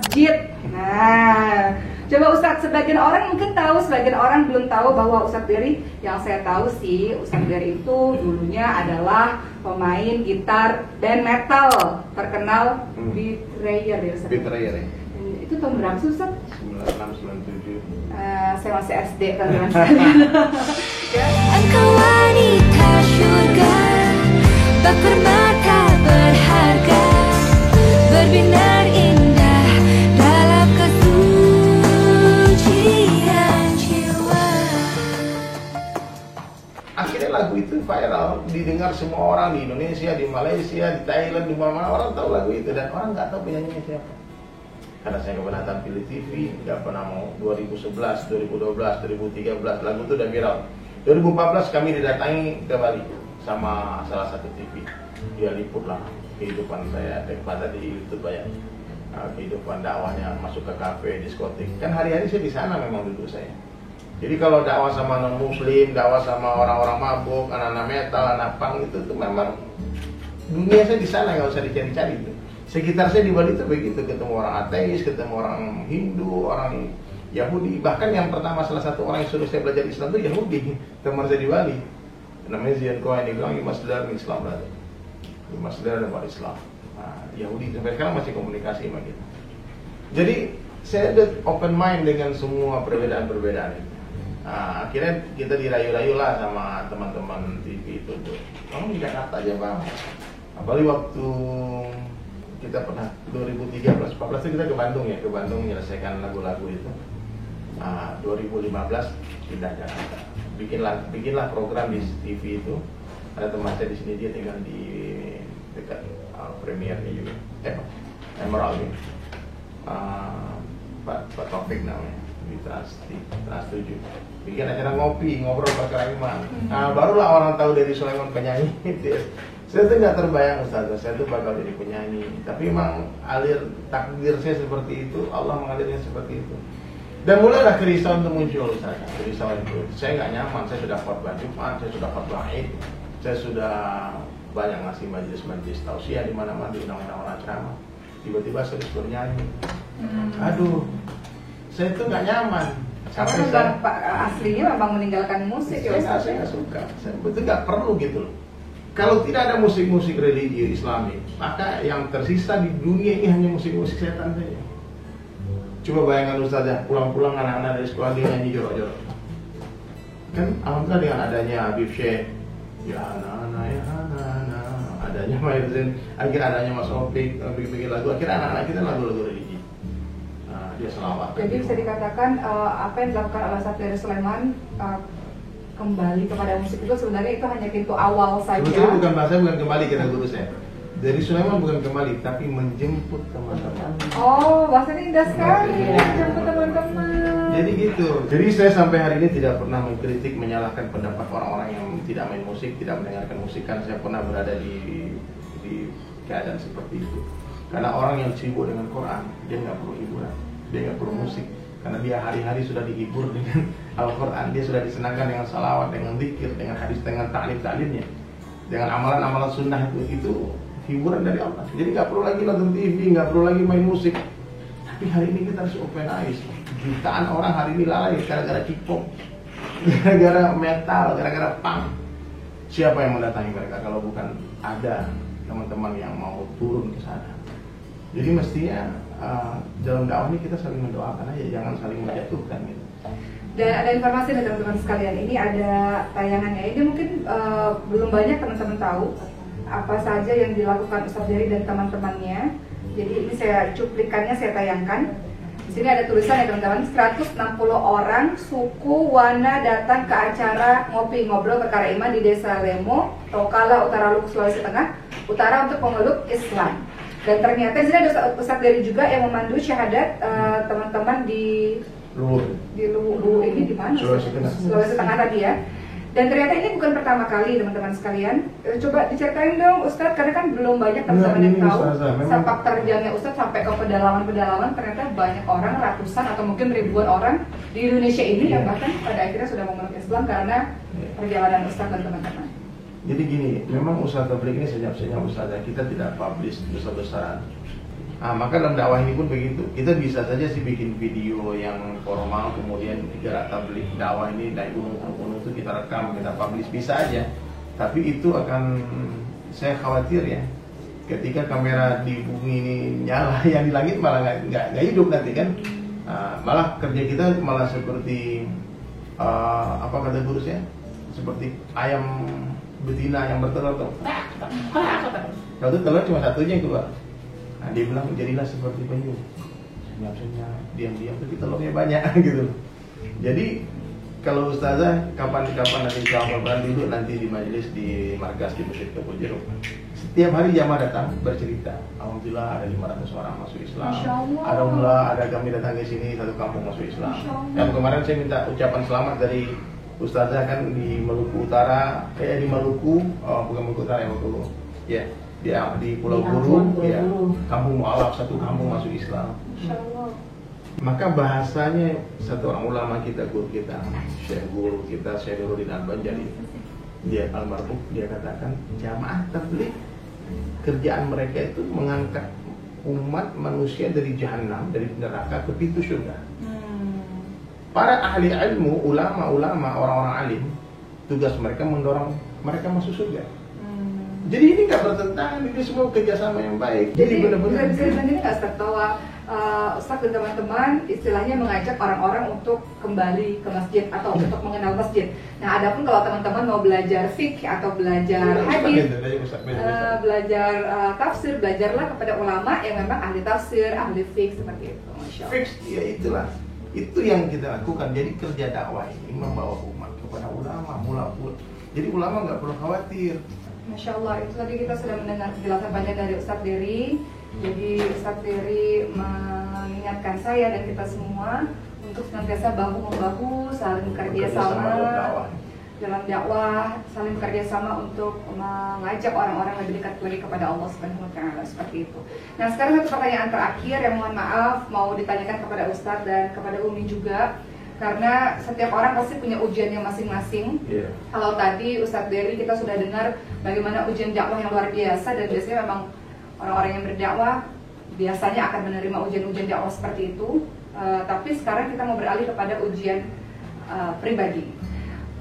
masjid. Nah, coba Ustadz, sebagian orang mungkin tahu, sebagian orang belum tahu bahwa Ustadz Berry, yang saya tahu sih Ustadz Berry itu dulunya adalah pemain gitar band metal terkenal, Betrayer ya Ustadz. Betrayer ya. Itu tahun berapa sih Ustadz? 96, 97. Saya masih SD teman-teman sekalian. Ya. Engkau wanita surga, bak permata berharga, berbinar indah dalam kesucian jiwa. Akhirnya lagu itu viral, didengar semua orang di Indonesia, di Malaysia, di Thailand, di mana-mana orang tahu lagu itu, dan orang nggak tahu penyanyinya siapa. Karena saya nggak pernah tampil di TV, nggak pernah mau. 2011, 2012, 2013 lagu itu udah viral. 2014 kami didatangi ke Bali sama salah satu TV. Dia liput lah kehidupan saya, daripada di YouTube banyak. Kehidupan dakwahnya, masuk ke kafe, diskotik. Kan hari-hari saya di sana memang duduk saya. Jadi kalau dakwah sama non muslim, dakwah sama orang-orang mabuk, anak-anak metal, anak punk itu memang dunia saya di sana, nggak usah dicari-cari itu. Sekitar saya di Bali itu begitu, ketemu orang ateis, ketemu orang Hindu, orang Yahudi. Bahkan yang pertama salah satu orang yang suruh saya belajar Islam itu Yahudi, teman saya di Bali. Namanya Zian Cohen, dia bilang Mas Dar Islam berarti. Mas Dar dapat Islam. Nah, Yahudi sampai sekarang masih komunikasi sama kita. Jadi saya ada open mind dengan semua perbedaan-perbedaan itu. Nah, akhirnya kita dirayu-rayu lah sama teman-teman TV itu. Kamu di Jakarta aja bang. Apalagi waktu kita pernah 2013-14 itu kita ke Bandung ya, ke Bandung menyelesaikan lagu-lagu itu. 2015 pindah Jakarta. Bikinlah program di TV itu. Ada teman saya di sini, dia tinggal di dekat premiernya juga. Emerald ini. Pak Taufik namanya, di Trans 7. Bikin acara ngopi, ngobrol pakai iman. Barulah orang tahu dari Sulaiman penyanyi. Saya tuh nggak terbayang Ustaz, saya tuh bakal jadi penyanyi. Tapi emang alir takdir saya seperti itu, Allah mengalirnya seperti itu. Dan mulailah kerisauan itu muncul Ustaz. Kerisauan itu, saya nggak nyaman. Saya sudah khotbah Jumat, saya sudah khotbah Id, saya sudah banyak ngasih majelis-majelis tausiah di mana-mana, di undang-undang orang ceramah. Tiba-tiba saya disuruh nyanyi. Aduh, saya tuh nggak nyaman. Sampai saya aslinya memang meninggalkan musik ya Ustaz. Saya nggak suka, saya betul nggak perlu gitu loh. Kalau tidak ada musik-musik religi Islami, maka yang tersisa di dunia ini hanya musik-musik setan saja. Coba bayangkan Ustaz ya, pulang-pulang anak-anak dari sekolah dia nyanyi jorok-jorok. Kan alhamdulillah dengan adanya Habib Syekh, ya anak-anak ya anak-anak, adanya Maizin, akhirnya adanya Mas Opik, bikin lagu, akhirnya anak-anak kita lagu-lagu religi. Dia selawat. Jadi bisa dikatakan apa yang dilakukan oleh Ustadz Berry Sulaiman kembali kepada musik itu sebenarnya itu hanya pintu awal saja. Sebetulnya bukan bahasa, bukan kembali kata guru saya. Dari Sulaiman bukan kembali, tapi menjemput teman-teman. Oh, bahasanya indah sekali. Menjemput teman-teman. Jadi gitu. Jadi saya sampai hari ini tidak pernah mengkritik, menyalahkan pendapat orang-orang yang tidak main musik, tidak mendengarkan musik. Kan saya pernah berada di keadaan seperti itu. Karena orang yang sibuk dengan Quran, dia nggak perlu hiburan, dia nggak perlu musik. Karena dia hari-hari sudah dihibur dengan Al-Quran, dia sudah disenangkan dengan salawat, dengan zikir, dengan hadis, dengan ta'lim-ta'limnya, dengan amalan-amalan sunnah itu hiburan dari Allah. Jadi nggak perlu lagi nonton TV, nggak perlu lagi main musik. Tapi hari ini kita harus open eyes. Jutaan orang hari ini lalai gara-gara K-pop, gara-gara metal, gara-gara punk. Siapa yang mendatangi mereka kalau bukan ada teman-teman yang mau turun ke sana? Jadi mestinya dalam dakwah ini kita saling mendoakan aja, jangan saling menjatuhkan gitu. Dan ada informasi dari teman-teman sekalian, ini ada tayangannya. Ini mungkin belum banyak teman-teman tahu apa saja yang dilakukan Ustadz Berry dan teman-temannya. Jadi ini saya cuplikannya, saya tayangkan. Di sini ada tulisan ya teman-teman, 160 orang suku Wana datang ke acara ngopi ngobrol perkara iman di Desa Lemo, Tokala, Utara Luku, Sulawesi Tengah, Utara untuk memeluk Islam. Dan ternyata di sini ada Ustadz Berry juga yang memandu syahadat teman-teman di Luwu ini di mana? Sulawesi Tengah tadi ya. Dan ternyata ini bukan pertama kali teman-teman sekalian. Coba diceritain dong Ustadz, karena kan belum banyak teman-teman yang tahu sepak terjangnya Ustadz sampai ke pedalaman-pedalaman. Ternyata banyak orang, ratusan atau mungkin ribuan orang di Indonesia ini yang bahkan pada akhirnya sudah memeluk Islam karena perjalanan Ustadz dan teman-teman. Jadi gini, memang usaha tabligh ini senyap-senyap Ustazah, kita tidak publish besar-besaran. Nah, maka dalam dakwah ini pun begitu. Kita bisa saja sih bikin video yang formal, kemudian kita tabligh dakwah ini naik gunung itu kita rekam, kita publish, bisa aja. Tapi itu akan, saya khawatir ya, ketika kamera di bumi ini nyala, yang di langit malah nggak hidup nanti kan. Malah kerja kita malah seperti apa kata gurusnya, seperti ayam betina yang bertelur tuh. Kalau itu telur cuma satunya yang keluar. Nah, dia bilang jadilah seperti penyu, senyap-senyap, diam-diam, tapi telurnya banyak gitu. Jadi kalau ustazah kapan-kapan nanti kawan-kawan dulu nanti di majelis di markas di Masjid Kebun Jeruk, setiap hari jamaah datang bercerita, alhamdulillah ada 500 orang masuk Islam, alhamdulillah ada kami datang ke sini satu kampung masuk Islam. Dan kemarin saya minta ucapan selamat dari ustazah kan di Maluku Utara, di Maluku, bukan Maluku Utara ya, Maluku ya. Di Pulau Buru, ya, kampung mualaf, satu kampung masuk Islam. Maka bahasanya satu orang ulama kita, guru kita, guru kita, Syekh Nuruddin Al-Banjari, dia almarhum, dia katakan jamaah tabligh kerjaan mereka itu mengangkat umat manusia dari jahanam, dari neraka ke pintu surga. Para ahli ilmu, ulama-ulama, orang-orang alim, tugas mereka mendorong mereka masuk surga. Jadi ini nggak bertentangan, ini semua kerjasama yang baik. Jadi benar-benar bisa ini nggak tertawa Ustaz dan teman-teman istilahnya mengajak orang-orang untuk kembali ke masjid atau untuk mengenal masjid. Nah, adapun kalau teman-teman mau belajar fikih atau belajar hadis, belajar tafsir, belajarlah kepada ulama yang memang ahli tafsir, ahli fikih seperti itu. Masya Allah. Fix, ya itulah. Itu yang kita lakukan. Jadi kerja dakwah ini membawa umat kepada ulama, mula-mula. Jadi ulama nggak perlu khawatir. Masya Allah, itu tadi kita sudah mendengar penjelasan panjang dari Ustadz Dery. Jadi Ustadz Dery mengingatkan saya dan kita semua untuk senantiasa bahu-membahu, saling bekerja sama dalam dakwah, saling bekerja sama untuk mengajak orang-orang lebih dekat lagi kepada Allah Subhanahu wa Ta'ala, seperti itu. Nah, sekarang satu pertanyaan terakhir yang mohon maaf mau ditanyakan kepada Ustadz dan kepada Umi juga. Karena setiap orang pasti punya ujiannya masing-masing. Kalau tadi Ustadz Dery kita sudah dengar bagaimana ujian dakwah yang luar biasa, dan biasanya memang orang-orang yang berdakwah biasanya akan menerima ujian-ujian dakwah seperti itu. Tapi sekarang kita mau beralih kepada ujian pribadi.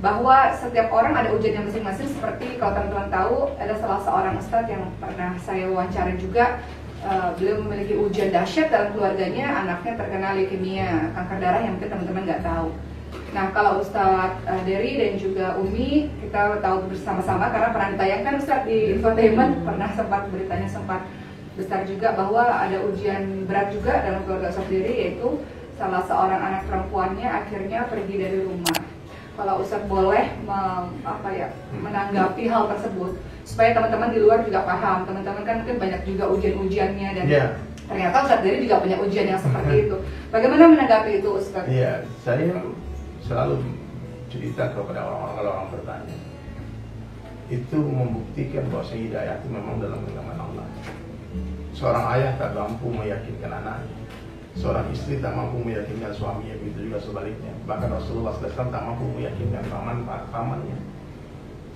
Bahwa setiap orang ada ujiannya masing-masing, seperti kalau teman-teman tahu ada salah seorang ustadz yang pernah saya wawancara juga. Beliau memiliki ujian dahsyat dalam keluarganya, anaknya terkena leukemia, kanker darah yang mungkin teman-teman nggak tahu. Nah, kalau Ustadz Dery dan juga Umi kita tahu bersama-sama karena pernah ditayangkan Ustadz di infotainment, pernah sempat beritanya sempat besar juga bahwa ada ujian berat juga dalam keluarga Ustadz Dery, yaitu salah seorang anak perempuannya akhirnya pergi dari rumah. Kalau Ustadz boleh menanggapi hal tersebut supaya teman-teman di luar juga paham. Teman-teman kan mungkin banyak juga ujian-ujiannya dan ternyata Ustadz Dery juga punya ujian yang seperti itu. Bagaimana menanggapi itu Ustadz? Iya, saya selalu cerita kepada orang-orang kalau orang bertanya. Itu membuktikan bahwa hidayah itu memang dalam genggaman Allah. Seorang ayah tak mampu meyakinkan anaknya. Seorang istri tak mampu meyakinkan suaminya, begitu juga sebaliknya. Bahkan Rasulullah SAW tak mampu meyakinkan pamannya.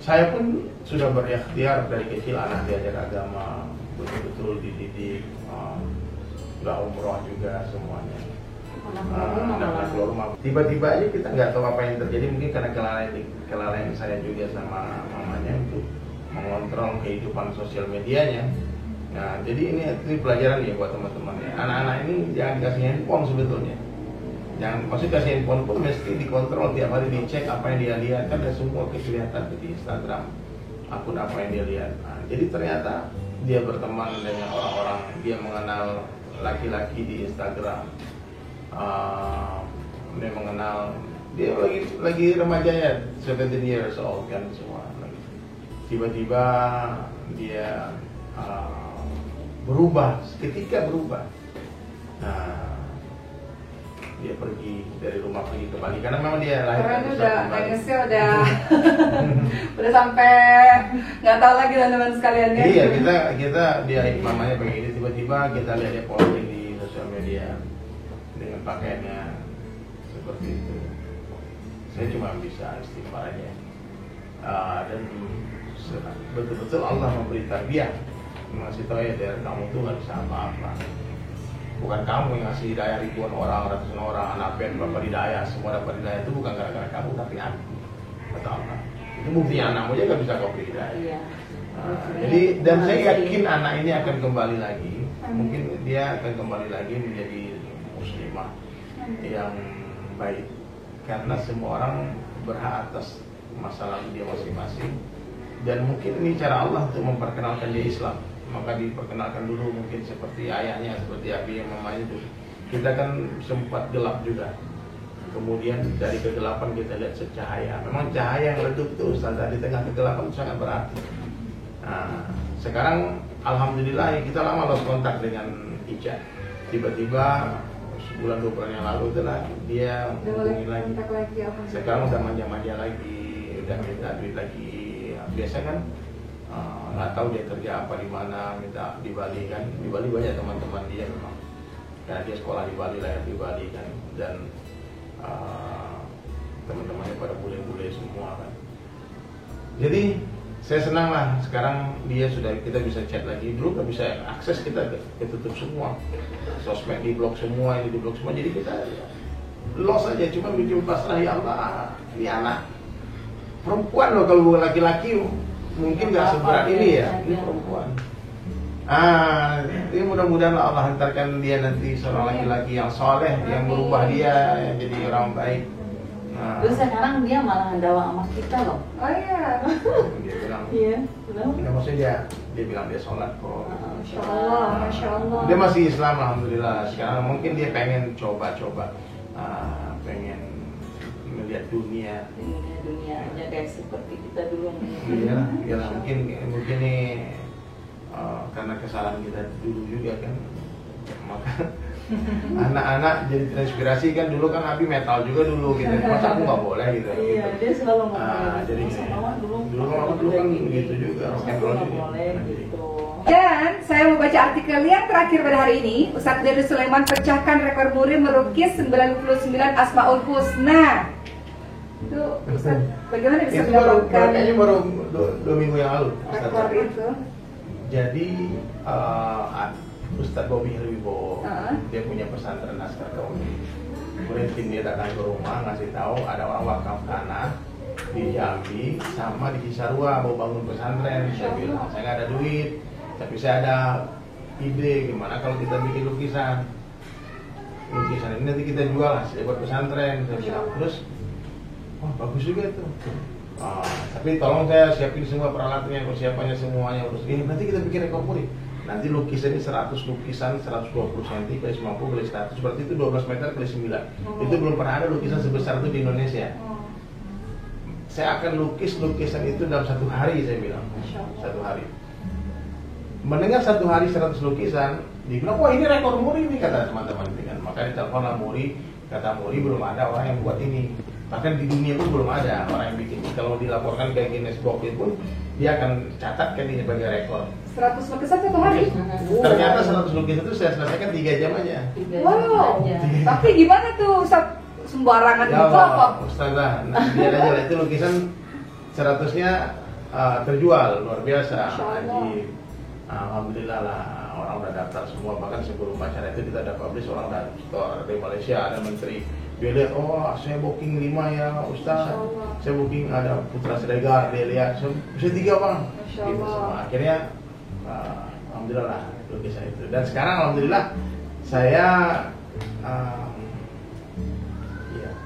Saya pun sudah berikhtiar dari kecil, anak diajar agama, betul-betul dididik, udah umroh juga semuanya. Anak keluar rumah. Tiba-tiba aja kita nggak tahu apa yang terjadi, mungkin karena kelalaian saya juga sama mamanya untuk mengontrol kehidupan sosial medianya. Nah, jadi ini pelajaran ya buat teman-teman ya. Anak-anak ini jangan dikasih handphone sebetulnya. Jangan, maksudnya kasih handphone pun mesti dikontrol, tiap hari dicek apa yang dia lihat, kan ada semua kelihatan di Instagram akun apa yang dia lihat. Nah, jadi ternyata dia berteman dengan orang-orang, dia mengenal laki-laki di Instagram, dia mengenal, dia lagi remaja ya, 17 years old kan semua. Tiba-tiba dia berubah, seketika berubah. Nah, dia pergi dari rumah pergi ke Bali karena memang dia lahir. Karena udah nangisnya udah sampai nggak tahu lagi teman-teman sekalian ya. Iya, kita dia mamanya begini, tiba-tiba kita lihat dia posting di sosial media dengan pakaiannya seperti itu. Saya cuma bisa istighfar aja. Dan betul-betul Allah memberi tarbiyah, masih tahu ya, dari kamu tuh nggak bisa apa-apa. Bukan kamu yang ngasih hidayah ribuan orang, ratusan orang, anak band, bapak hidayah, semua dapat hidayah itu bukan gara-gara kamu, tapi aku. Kata Allah. Itu buktinya anakmu aja gak bisa kau beri hidayah. Iya. Jadi dan saya yakin anak ini akan kembali lagi. Mungkin dia akan kembali lagi menjadi muslimah yang baik. Karena semua orang berhak atas masa lalu dia masing-masing. Dan mungkin ini cara Allah untuk memperkenalkan dia Islam. Maka diperkenalkan dulu mungkin seperti ayahnya, seperti abi yang mamanya itu. Kita kan sempat gelap juga. Kemudian dari kegelapan kita lihat cahaya. Memang cahaya yang redup itu Ustaz, di tengah kegelapan itu sangat berarti. Nah, sekarang alhamdulillah kita lama lost kontak dengan Ica. Tiba-tiba sebulan 2 bulan yang lalu itulah dia hubungi lagi. Sekarang udah manja-manja lagi, udah minta duit lagi. Biasa kan nggak tahu dia kerja apa di mana, minta di Bali kan. Di Bali banyak teman-teman dia memang. Karena dia sekolah di Bali, lahir di Bali kan. Dan teman-temannya pada bule-bule semua kan. Jadi saya senang lah sekarang kita bisa chat lagi. Dulu nggak bisa akses, kita ketutup semua, sosmed di blok semua, ini di blok semua. Jadi kita lost aja, cuma bikin pasrah, ya Allah, ini anak perempuan loh, kalau bukan laki-laki mungkin nggak seberat ini ya, ini perempuan. Ini mudah-mudahan Allah hantarkan dia nanti seorang laki-laki yang soleh, yang berubah dia jadi orang baik. Terus sekarang dia malah dakwah sama kita loh. Oh iya. Dia bilang, Iya, nggak maksudnya dia bilang dia sholat kok. Masya Allah, Masya Allah. Dia masih Islam alhamdulillah. Sekarang mungkin dia pengen coba-coba, pengen melihat dunia. Dunianya kayak seperti kita dulu. Iya, mungkin nih karena kesalahan kita dulu juga kan, maka anak-anak jadi terinspirasi kan. Dulu kan Abi metal juga dulu gitu, masa aku nggak boleh gitu. Iya, dia selalu ngomong jadi mama dulu kan gitu juga, rock and roll juga. boleh gitu. Dan saya mau baca artikel yang terakhir pada hari ini. Ustadz Dery Sulaiman pecahkan rekor muri melukis 99 Asmaul Husna. Itu Ustadz, bagaimana bisa Itu mendapatkan kayaknya baru 2 minggu yang lalu. rekor itu? Jadi Ustadz Bobby Herwibowo dia punya pesantren Askar Kauni. Kemudian tim dia datang ke rumah ngasih tahu ada orang wakaf tanah di Jambi sama di Cisarua mau bangun pesantren. Saya bilang saya nggak ada duit, tapi saya ada ide gimana kalau kita bikin lukisan ini nanti kita jual hasilnya buat pesantren. Saya bilang terus, wah bagus juga itu. Tapi tolong saya siapin semua peralatannya, persiapannya semuanya. Terus ini nanti kita bikin rekor muri. Nanti lukisannya 100 lukisan 120 cm x 50 x 100, berarti itu 12 meter x 9. Itu belum pernah ada lukisan sebesar itu di Indonesia. Saya akan lukis lukisan itu dalam 1 hari, saya bilang. 1 hari. Mendengar 1 hari 100 lukisan, dibilang wah ini rekor muri nih, kata teman-teman dengan. Maka diteleponlah Muri, kata Muri belum ada orang yang buat ini. Bahkan di dunia pun belum ada orang yang bikin. Kalau dilaporkan ke Guinness Book pun dia akan catatkan ini sebagai rekor. 100 lukisan 1 hari? Ternyata 100 lukisan itu saya selesaikan 3 jam aja. Wow. Tapi gimana tuh Ustadz? Sembarangan Ya gitu apa? Ustazah, dia aja itu lukisan 100-nya terjual luar biasa. Haji, alhamdulillah lah orang udah daftar semua. Bahkan sebelum acara itu kita ada publish, orang dari Malaysia ada menteri. Dia lihat, oh saya booking 5 ya Ustaz, saya booking ada Putra Siregar, dia lihat bisa 3 bang. Gitu semua. Akhirnya alhamdulillah lah lukisan itu. Dan sekarang alhamdulillah saya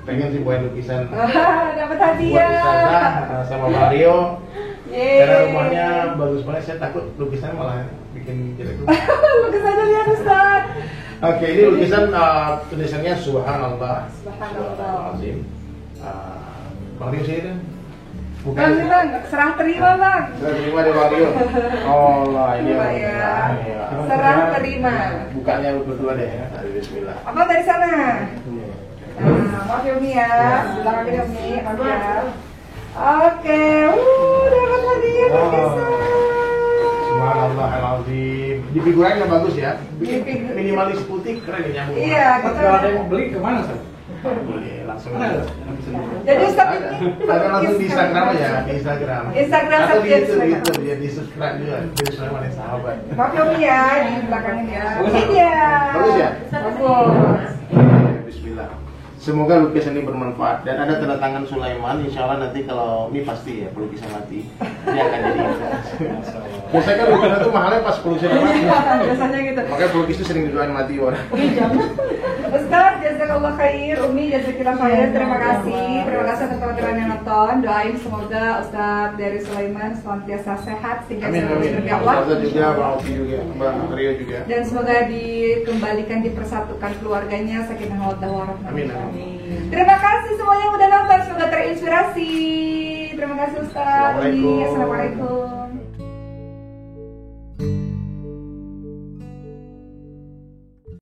pengen sih buat lukisan dapat hadiah buat Ustazah sama Mario. Karena rumahnya bagus banget, saya takut lukisan malah bikin jelek. Lukisannya lihat Ustaz. Oke, ini lukisan tulisannya Subhanallah. Subhanallah. Bang Rio sini kan? Bukan sih bang, serah terima bang. Serah terima dari Mario. Oh lah, ini ya. Serah terima. Bukanya berdua deh ya. Bismillah. Apa dari sana? Nah, maaf ya Umi ya. Belakang ya Umi, maaf ya. Oke, dapat hadiah lukisan. Subhanallahirrahmanirrahim. Di figurannya bagus ya. Minimalis putih keren ya nyambung. Iya, Kalau ada yang mau beli kemana sih? Boleh langsung aja. Jadi Ustaz Ada. ini Ada langsung di Instagram aja, di Instagram. Instagram atau di Satya YouTube, Sulaiman. YouTube ya di subscribe juga. Jadi Sulaiman yang sahabat. Maaf ya Umi ya, di belakangnya ya. Ini dia. Bagus ya? Bagus. Bismillah. Semoga lukisan ini bermanfaat dan ada tanda tangan Sulaiman. Insya Allah nanti kalau ini pasti ya pelukisan mati, dia akan jadi influencer. Biasanya kan lukisan itu mahalnya pas pelukisan mati. Biasanya gitu. Makanya pelukis itu sering didoain mati orang. Ustaz, jazakallah khair, Umi jazakallah khair. Terima kasih untuk teman-teman yang nonton. Doain semoga Ustaz dari Sulaiman senantiasa sehat sehingga Amin selalu amin. berdakwah. Ustazah juga, Bang Oki juga, Bang Rio juga. Dan semoga dikembalikan dipersatukan keluarganya sakinah mawaddah warahmah. Amin, amin. Terima kasih semuanya yang udah nonton, semoga terinspirasi. Terima kasih Ustaz. Assalamualaikum. Assalamualaikum.